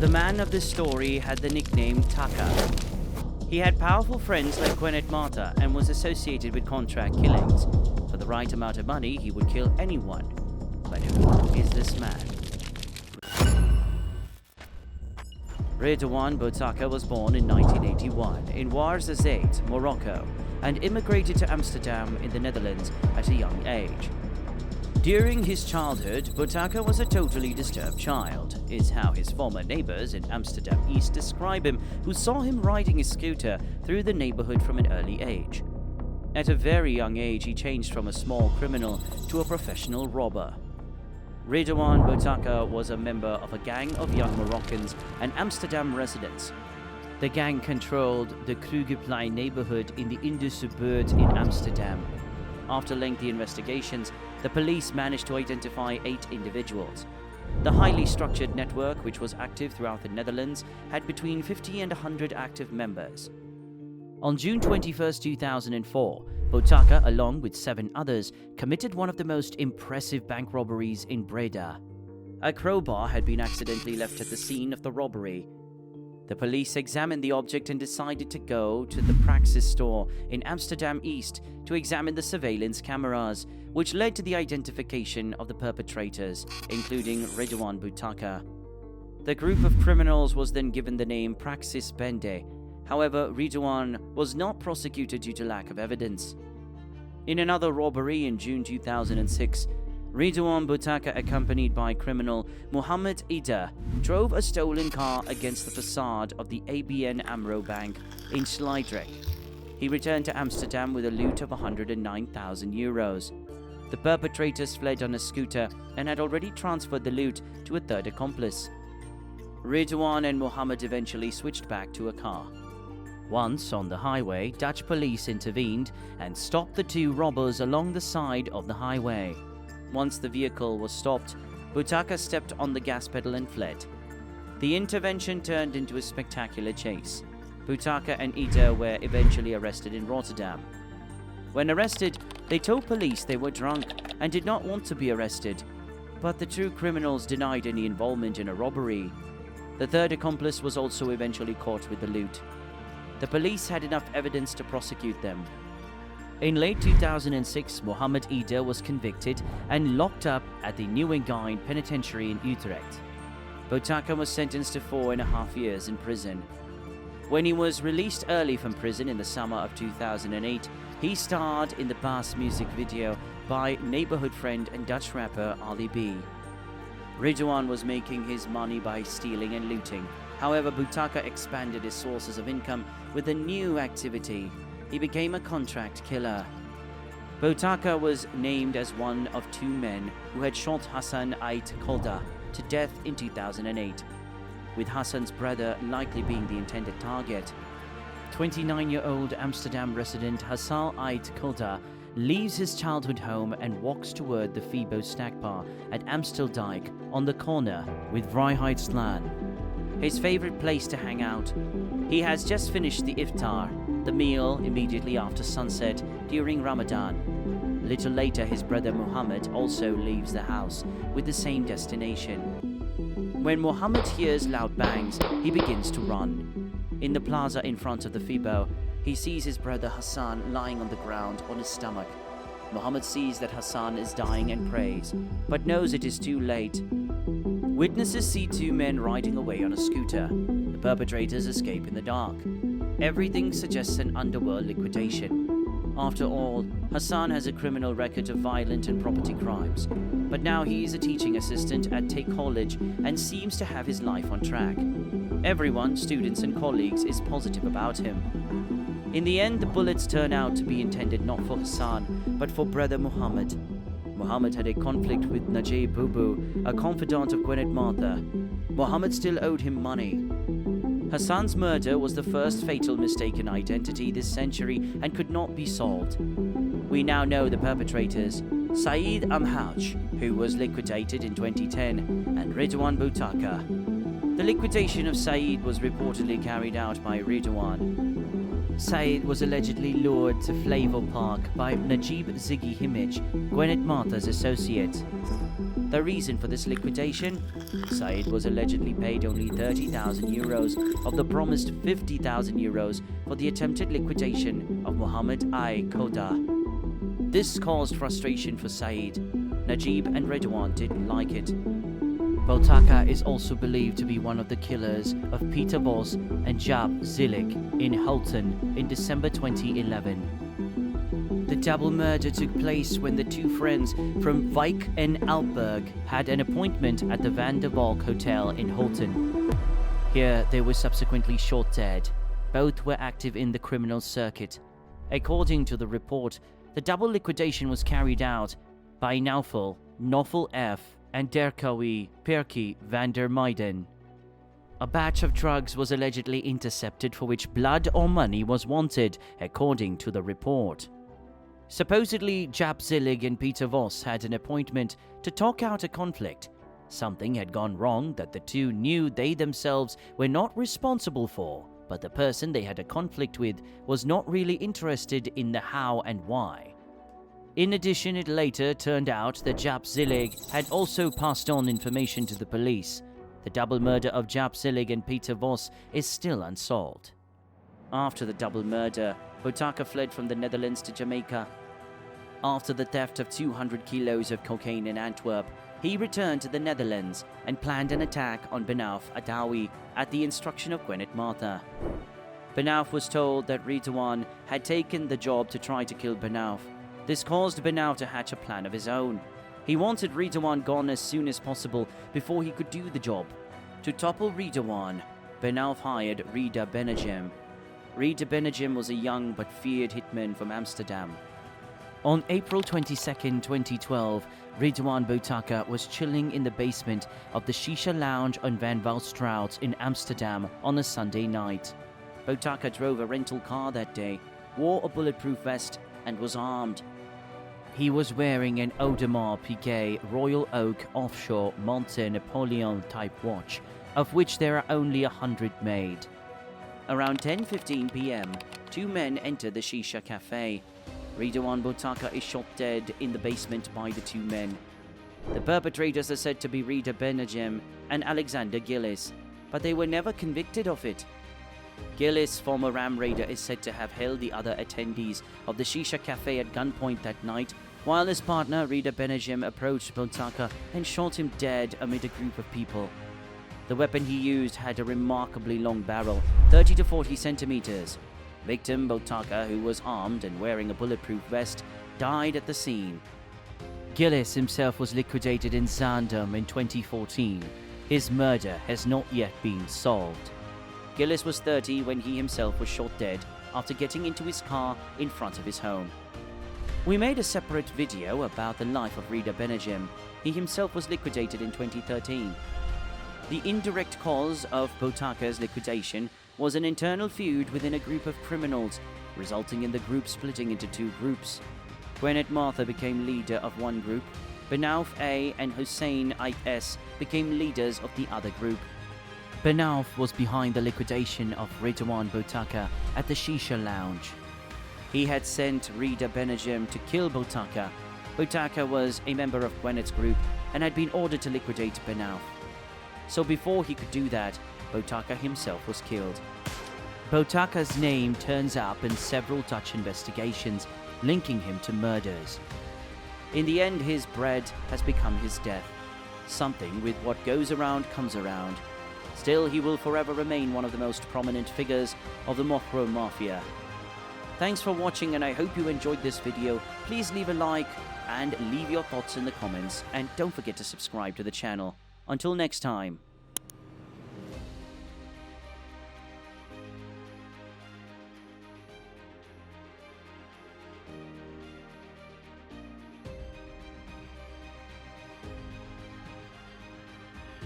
The man of this story had the nickname Takka. He had powerful friends like Redouan Boutaka and was associated with contract killings. For the right amount of money, he would kill anyone. But who is this man? Redouan Boutaka was born in 1981 in Ouarzazate, Morocco, and immigrated to Amsterdam in the Netherlands at a young age. During his childhood, Boutaka was a totally disturbed child, is how his former neighbors in Amsterdam East describe him, who saw him riding a scooter through the neighborhood from an early age. At a very young age, he changed from a small criminal to a professional robber. Redouan Boutaka was a member of a gang of young Moroccans and Amsterdam residents. The gang controlled the Krugeplein neighborhood in the Indische in Amsterdam. After lengthy investigations, the police managed to identify 8 individuals. The highly structured network, which was active throughout the Netherlands, had between 50 and 100 active members. On June 21, 2004, Boutaka, along with 7 others, committed one of the most impressive bank robberies in Breda. A crowbar had been accidentally left at the scene of the robbery. The police examined the object and decided to go to the Praxis store in Amsterdam East to examine the surveillance cameras, which led to the identification of the perpetrators, including Redouan Boutaka. The group of criminals was then given the name Praxis Bende. However, Redouan was not prosecuted due to lack of evidence. In another robbery in June 2006, Redouan Boutaka, accompanied by criminal Mohammed Ida, drove a stolen car against the facade of the ABN AMRO Bank in Sliedrecht. He returned to Amsterdam with a loot of €109,000. The perpetrators fled on a scooter and had already transferred the loot to a third accomplice. Redouan and Mohammed eventually switched back to a car. Once on the highway, Dutch police intervened and stopped the 2 robbers along the side of the highway. Once the vehicle was stopped, Boutaka stepped on the gas pedal and fled. The intervention turned into a spectacular chase. Boutaka and Ida were eventually arrested in Rotterdam. When arrested, they told police they were drunk and did not want to be arrested, but the 2 criminals denied any involvement in a robbery. The third accomplice was also eventually caught with the loot. The police had enough evidence to prosecute them. In late 2006, Mohammed Ida was convicted and locked up at the Nieuwegein Penitentiary in Utrecht. Boutaka was sentenced to 4.5 years in prison. When he was released early from prison in the summer of 2008, he starred in the Bass music video by neighborhood friend and Dutch rapper Ali B. Redouan was making his money by stealing and looting. However, Boutaka expanded his sources of income with a new activity. He became a contract killer. Boutaka was named as one of 2 men who had shot Hassan Ait Kolda to death in 2008, with Hassan's brother likely being the intended target. 29-year-old Amsterdam resident Hassan Ait Kolda leaves his childhood home and walks toward the Fibo snack bar at Amsterdam on the corner with Vrijheidslaan, his favorite place to hang out. He has just finished the iftar, the meal immediately after sunset during Ramadan. Little later, his brother Muhammad also leaves the house with the same destination. When Muhammad hears loud bangs, he begins to run. In the plaza in front of the Fibo, he sees his brother Hassan lying on the ground on his stomach. Muhammad sees that Hassan is dying and prays, but knows it is too late. Witnesses see 2 men riding away on a scooter. The perpetrators escape in the dark. Everything suggests an underworld liquidation. After all, Hassan has a criminal record of violent and property crimes, but now he is a teaching assistant at Takka College and seems to have his life on track. Everyone, students and colleagues, is positive about him. In the end, the bullets turn out to be intended not for Hassan, but for brother Muhammad. Muhammad had a conflict with Najib Bubu, a confidant of Redouan Boutaka. Muhammad still owed him money. Hassan's murder was the first fatal mistaken identity this century and could not be solved. We now know the perpetrators, Saeed Amhaj, who was liquidated in 2010, and Redouan Boutaka. The liquidation of Saeed was reportedly carried out by Redouan. Saeed was allegedly lured to Flavor Park by Najib Ziggy Himich, Redouan Boutaka's associate. The reason for this liquidation? Said was allegedly paid only 30,000 euros of the promised 50,000 euros for the attempted liquidation of Mohammed I. Koda. This caused frustration for Said. Najib and Redouan didn't like it. Boutaka is also believed to be one of the killers of Peter Vos and Jab Zilik in Holten in December 2011. The double murder took place when the two friends from Wijk en Alberg had an appointment at the Van der Valk Hotel in Holten. Here, they were subsequently shot dead. Both were active in the criminal circuit. According to the report, the double liquidation was carried out by Naufel F. and Derkawi Perki van der Meiden. A batch of drugs was allegedly intercepted for which blood or money was wanted, according to the report. Supposedly, Jab Zilig and Peter Vos had an appointment to talk out a conflict. Something had gone wrong that the two knew they themselves were not responsible for, but the person they had a conflict with was not really interested in the how and why. In addition, it later turned out that Jab Zilig had also passed on information to the police. The double murder of Jab Zilig and Peter Vos is still unsolved. After the double murder, Boutaka fled from the Netherlands to Jamaica. After the theft of 200 kilos of cocaine in Antwerp, he returned to the Netherlands and planned an attack on Benaouf A at the instruction of Gwenet Martha. Benaouf was told that Redouan had taken the job to try to kill Benaouf. This caused Benaouf to hatch a plan of his own. He wanted Redouan gone as soon as possible before he could do the job. To topple Redouan, Benaouf hired Rida Bennajem. Rida Bennajem was a young but feared hitman from Amsterdam. On April 22, 2012, Redouan Boutaka was chilling in the basement of the Shisha Lounge on Van Valstraat in Amsterdam on a Sunday night. Boutaka drove a rental car that day, wore a bulletproof vest, and was armed. He was wearing an Audemars Piguet Royal Oak Offshore Monte Napoleon type watch, of which there are only 100 made. Around 10:15 p.m., two men entered the Shisha Cafe. Redouan Boutaka is shot dead in the basement by the two men. The perpetrators are said to be Rida Bennajem and Alexander Gillis, but they were never convicted of it. Gillis, former Ram Raider, is said to have held the other attendees of the Shisha Cafe at gunpoint that night, while his partner Rida Bennajem approached Boutaka and shot him dead amid a group of people. The weapon he used had a remarkably long barrel, 30 to 40 centimeters. Victim Boutaka, who was armed and wearing a bulletproof vest, died at the scene. Gillis himself was liquidated in Zaandam in 2014. His murder has not yet been solved. Gillis was 30 when he himself was shot dead after getting into his car in front of his home. We made a separate video about the life of Rida Bennajem. He himself was liquidated in 2013. The indirect cause of Boutaka's liquidation was an internal feud within a group of criminals, resulting in the group splitting into two groups. Gwenet Martha became leader of one group. Benaouf A and Hussein IS became leaders of the other group. Benaouf was behind the liquidation of Redouan Boutaka at the Shisha Lounge. He had sent Rida Bennajem to kill Boutaka. Boutaka was a member of Gwenet's group and had been ordered to liquidate Benaouf. So before he could do that, Boutaka himself was killed. Boutaka's name turns up in several Dutch investigations, linking him to murders. In the end, his bread has become his death. Something with what goes around comes around. Still, he will forever remain one of the most prominent figures of the Mohro Mafia. Thanks for watching, and I hope you enjoyed this video. Please leave a like and leave your thoughts in the comments, and don't forget to subscribe to the channel. Until next time.